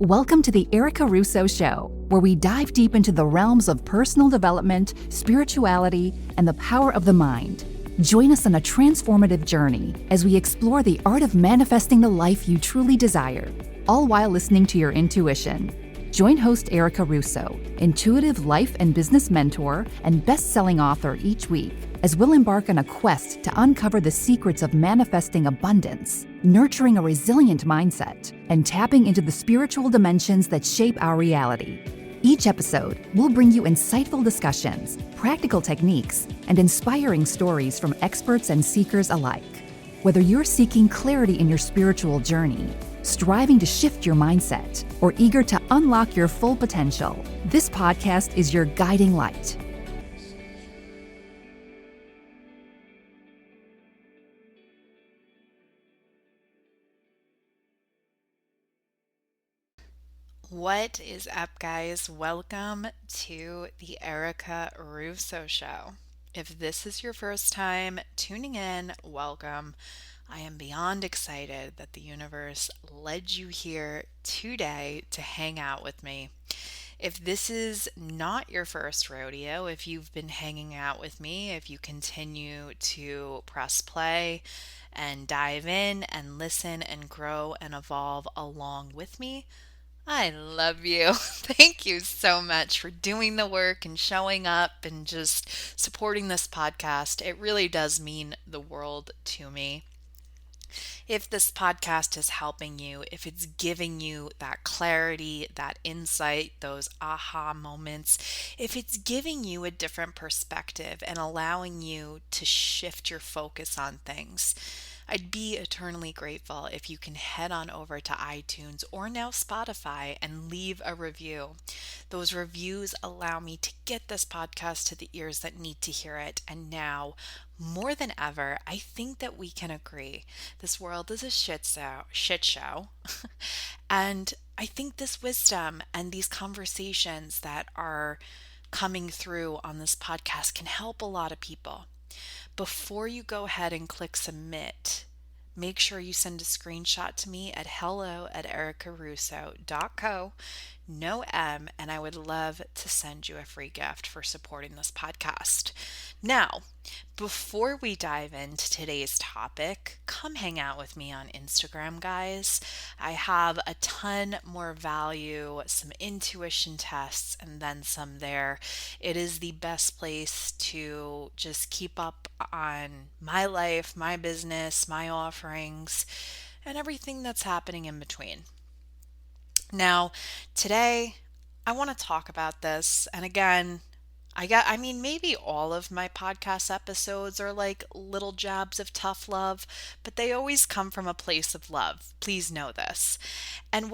Welcome to the Erica Russo Show, where we dive deep into the realms of personal development, spirituality, and the power of the mind. Join us on a transformative journey as we explore the art of manifesting the life you truly desire, all while listening to your intuition. Join host Erica Russo, intuitive life and business mentor and best-selling author each week, as we'll embark on a quest to uncover the secrets of manifesting abundance, nurturing a resilient mindset, and tapping into the spiritual dimensions that shape our reality. Each episode will bring you insightful discussions, practical techniques, and inspiring stories from experts and seekers alike. Whether you're seeking clarity in your spiritual journey, striving to shift your mindset, or eager to unlock your full potential, this podcast is your guiding light. What is up, guys? Welcome to the Erica Russo Show. If this is your first time tuning in, welcome. I am beyond excited that the universe led you here today to hang out with me. If this is not your first rodeo, if you've been hanging out with me, if you continue to press play and dive in and listen and grow and evolve along with me, I love you. Thank you so much for doing the work and showing up and just supporting this podcast. It really does mean the world to me. If this podcast is helping you, if it's giving you that clarity, that insight, those aha moments, if it's giving you a different perspective and allowing you to shift your focus on things, I'd be eternally grateful if you can head on over to iTunes or now Spotify and leave a review. Those reviews allow me to get this podcast to the ears that need to hear it. And now, more than ever, I think that we can agree this world is a shit show. And I think this wisdom and these conversations that are coming through on this podcast can help a lot of people. Before you go ahead and click submit, make sure you send a screenshot to me at hello@ericarusso.co, no M, and I would love to send you a free gift for supporting this podcast. Now, before we dive into today's topic, come hang out with me on Instagram, guys. I have a ton more value, some intuition tests, and then some there. It is the best place to just keep up on my life, my business, my offerings, and everything that's happening in between. Now, today I want to talk about this, and again, maybe all of my podcast episodes are like little jabs of tough love, but they always come from a place of love. Please know this. And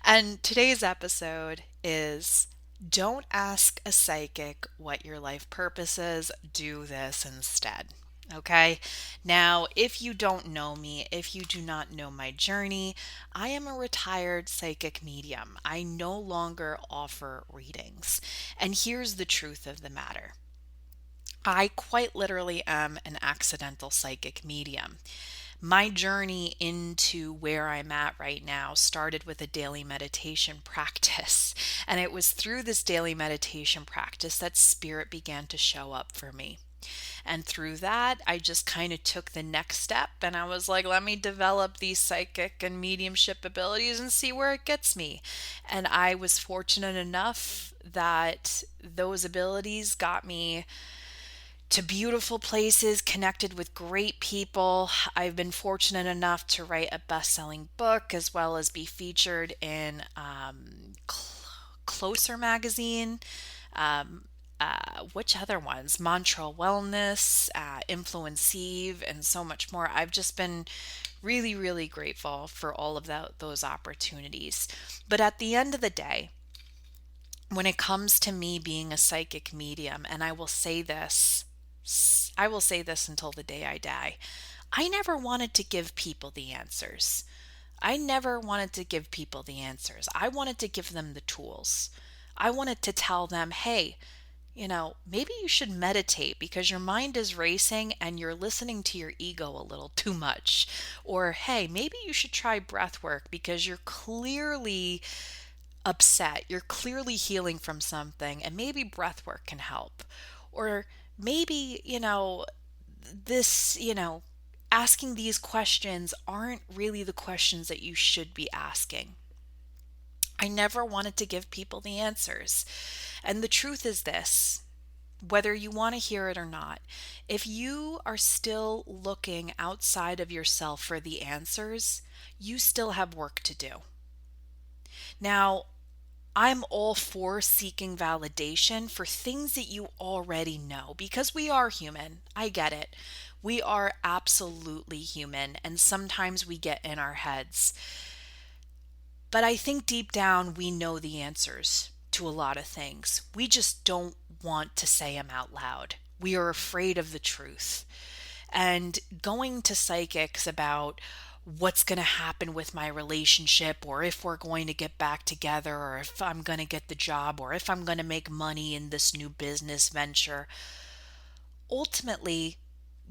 and today's episode is don't ask a psychic what your life purpose is, do this instead. Okay. Now, if you don't know me, if you do not know my journey, I am a retired psychic medium. I no longer offer readings. And here's the truth of the matter. I quite literally am an accidental psychic medium. My journey into where I'm at right now started with a daily meditation practice. And it was through this daily meditation practice that spirit began to show up for me. And through that, I just kind of took the next step and I was like, let me develop these psychic and mediumship abilities and see where it gets me. And I was fortunate enough that those abilities got me to beautiful places, connected with great people. I've been fortunate enough to write a best-selling book as well as be featured in Closer magazine. Which other ones? Mantra Wellness, Influenceive, and so much more. I've just been really, really grateful for all of those opportunities. But at the end of the day, when it comes to me being a psychic medium, and I will say this until the day I die, I never wanted to give people the answers. I wanted to give them the tools. I wanted to tell them, hey, maybe you should meditate because your mind is racing and you're listening to your ego a little too much. Or, hey, maybe you should try breath work because you're clearly upset. You're clearly healing from something, and maybe breath work can help. Or maybe, asking these questions aren't really the questions that you should be asking. I never wanted to give people the answers. And the truth is this, whether you want to hear it or not, if you are still looking outside of yourself for the answers, you still have work to do. Now, I'm all for seeking validation for things that you already know because we are human. I get it. We are absolutely human, and sometimes we get in our heads. But I think deep down we know the answers to a lot of things. We just don't want to say them out loud. We are afraid of the truth. And going to psychics about what's going to happen with my relationship, or if we're going to get back together, or if I'm going to get the job, or if I'm going to make money in this new business venture. Ultimately,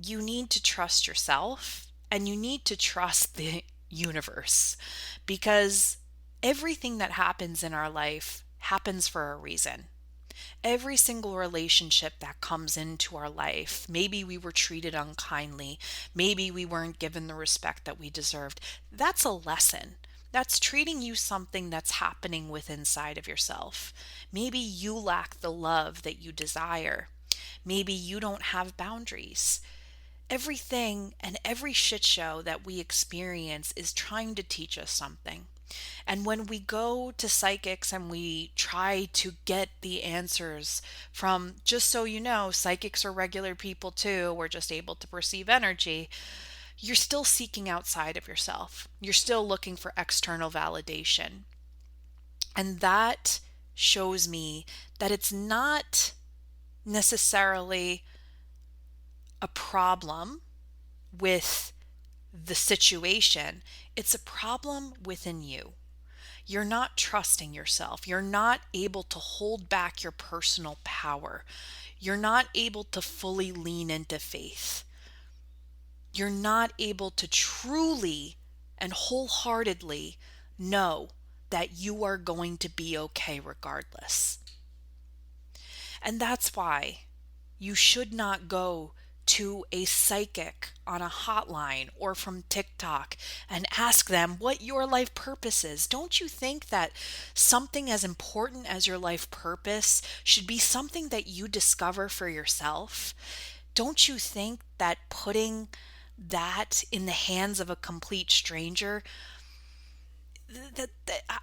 you need to trust yourself and you need to trust the universe, because everything that happens in our life happens for a reason. Every single relationship that comes into our life, maybe we were treated unkindly, maybe we weren't given the respect that we deserved. That's a lesson. That's treating you something that's happening within inside of yourself. Maybe you lack the love that you desire. Maybe you don't have boundaries. Everything and every shit show that we experience is trying to teach us something. And when we go to psychics and we try to get the answers from, just so you know, psychics are regular people too, we're just able to perceive energy, you're still seeking outside of yourself. You're still looking for external validation. And that shows me that it's not necessarily a problem with the situation, it's a problem within you. You're not trusting yourself. You're not able to hold back your personal power. You're not able to fully lean into faith. You're not able to truly and wholeheartedly know that you are going to be okay regardless. And that's why you should not go to a psychic on a hotline or from TikTok and ask them what your life purpose is. Don't you think that something as important as your life purpose should be something that you discover for yourself? Don't you think that putting that in the hands of a complete stranger,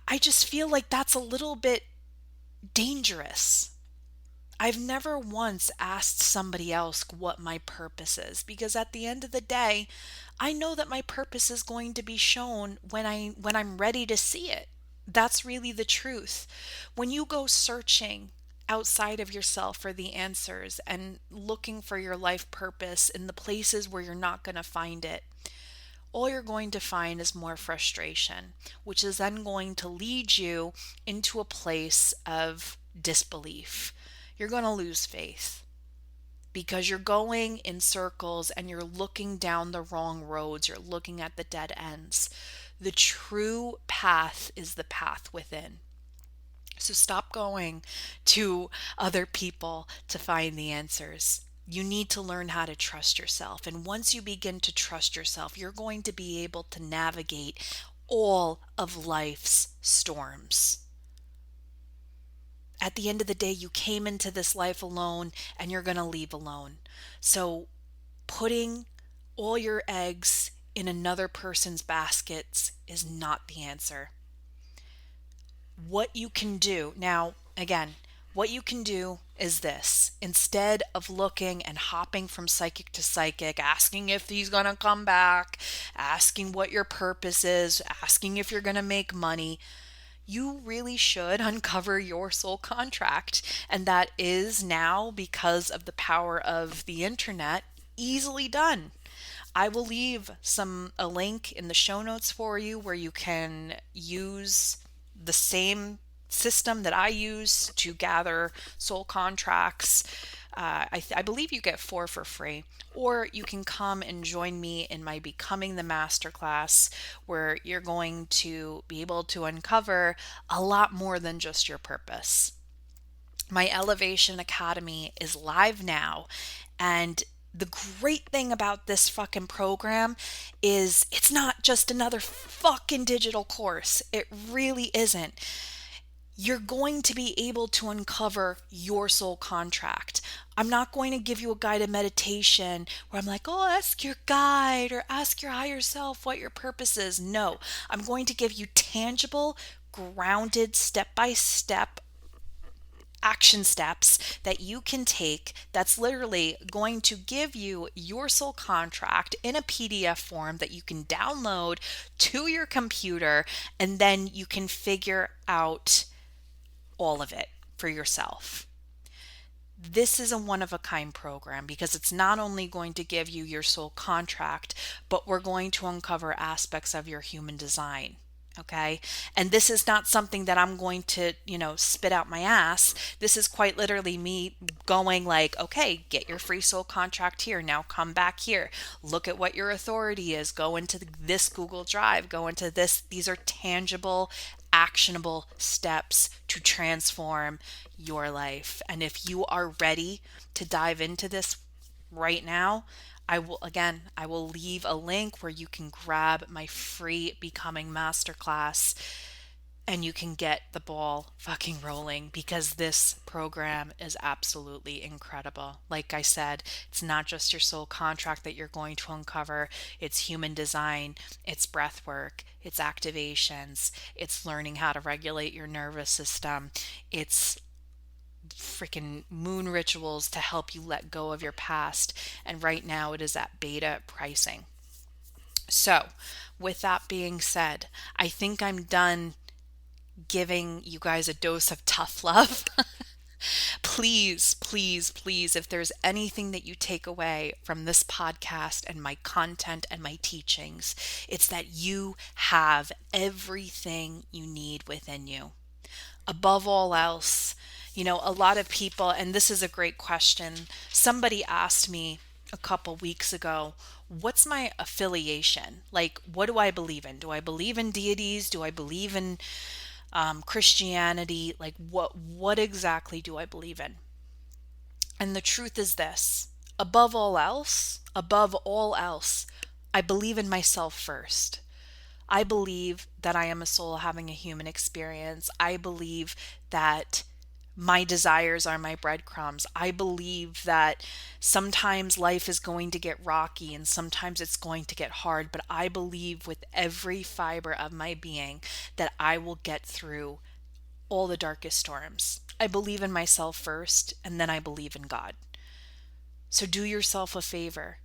I just feel like that's a little bit dangerous. I've never once asked somebody else what my purpose is, because at the end of the day, I know that my purpose is going to be shown when I'm ready to see it. That's really the truth. When you go searching outside of yourself for the answers and looking for your life purpose in the places where you're not going to find it, all you're going to find is more frustration, which is then going to lead you into a place of disbelief. You're going to lose faith because you're going in circles and you're looking down the wrong roads. You're looking at the dead ends. The true path is the path within. So stop going to other people to find the answers. You need to learn how to trust yourself. And once you begin to trust yourself, you're going to be able to navigate all of life's storms. At the end of the day, you came into this life alone and you're going to leave alone. So putting all your eggs in another person's baskets is not the answer. What you can do now, again, what you can do is this. Instead of looking and hopping from psychic to psychic, asking if he's going to come back, asking what your purpose is, asking if you're going to make money, you really should uncover your soul contract. And that is now, because of the power of the internet, easily done. I will leave a link in the show notes for you where you can use the same system that I use to gather soul contracts. I believe you get 4 for free, or you can come and join me in my Becoming the Masterclass, where you're going to be able to uncover a lot more than just your purpose. My Elevation Academy is live now, and the great thing about this fucking program is it's not just another fucking digital course. It really isn't. You're going to be able to uncover your soul contract. I'm not going to give you a guided meditation where I'm like, oh, ask your guide or ask your higher self what your purpose is. No, I'm going to give you tangible, grounded, step-by-step action steps that you can take that's literally going to give you your soul contract in a PDF form that you can download to your computer, and then you can figure out all of it for yourself. This is a one-of-a-kind program because it's not only going to give you your soul contract, but we're going to uncover aspects of your human design. Okay. And this is not something that I'm going to, spit out my ass. This is quite literally me going like, okay, get your free soul contract here. Now come back here. Look at what your authority is. Go into this Google Drive. Go into this. These are tangible, actionable steps to transform your life. And if you are ready to dive into this right now, I will leave a link where you can grab my free Becoming Masterclass and you can get the ball fucking rolling, because this program is absolutely incredible. Like I said, it's not just your soul contract that you're going to uncover. It's human design, it's breath work, it's activations, it's learning how to regulate your nervous system, it's freaking moon rituals to help you let go of your past. And right now it is at beta pricing. So with that being said, I think I'm done giving you guys a dose of tough love. Please, please, please, if there's anything that you take away from this podcast and my content and my teachings, it's that you have everything you need within you. Above all else, a lot of people, and this is a great question. Somebody asked me a couple weeks ago, what's my affiliation? Like, what do I believe in? Do I believe in deities? Do I believe in Christianity? Like, what exactly do I believe in? And the truth is this: above all else, I believe in myself first. I believe that I am a soul having a human experience. I believe that my desires are my breadcrumbs. I believe that sometimes life is going to get rocky and sometimes it's going to get hard, but I believe with every fiber of my being that I will get through all the darkest storms. I believe in myself first, and then I believe in God. So do yourself a favor.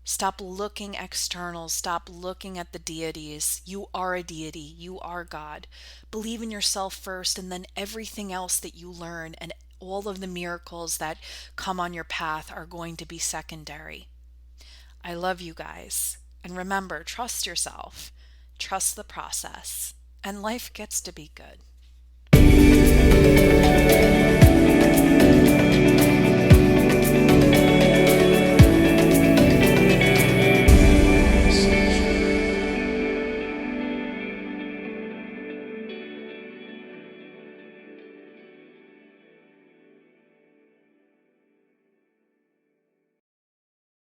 Stop looking external. Stop looking at the deities. You are a deity. You are God. Believe in yourself first, and then everything else that you learn and all of the miracles that come on your path are going to be secondary. I love you guys. And remember, trust yourself. Trust the process. And life gets to be good.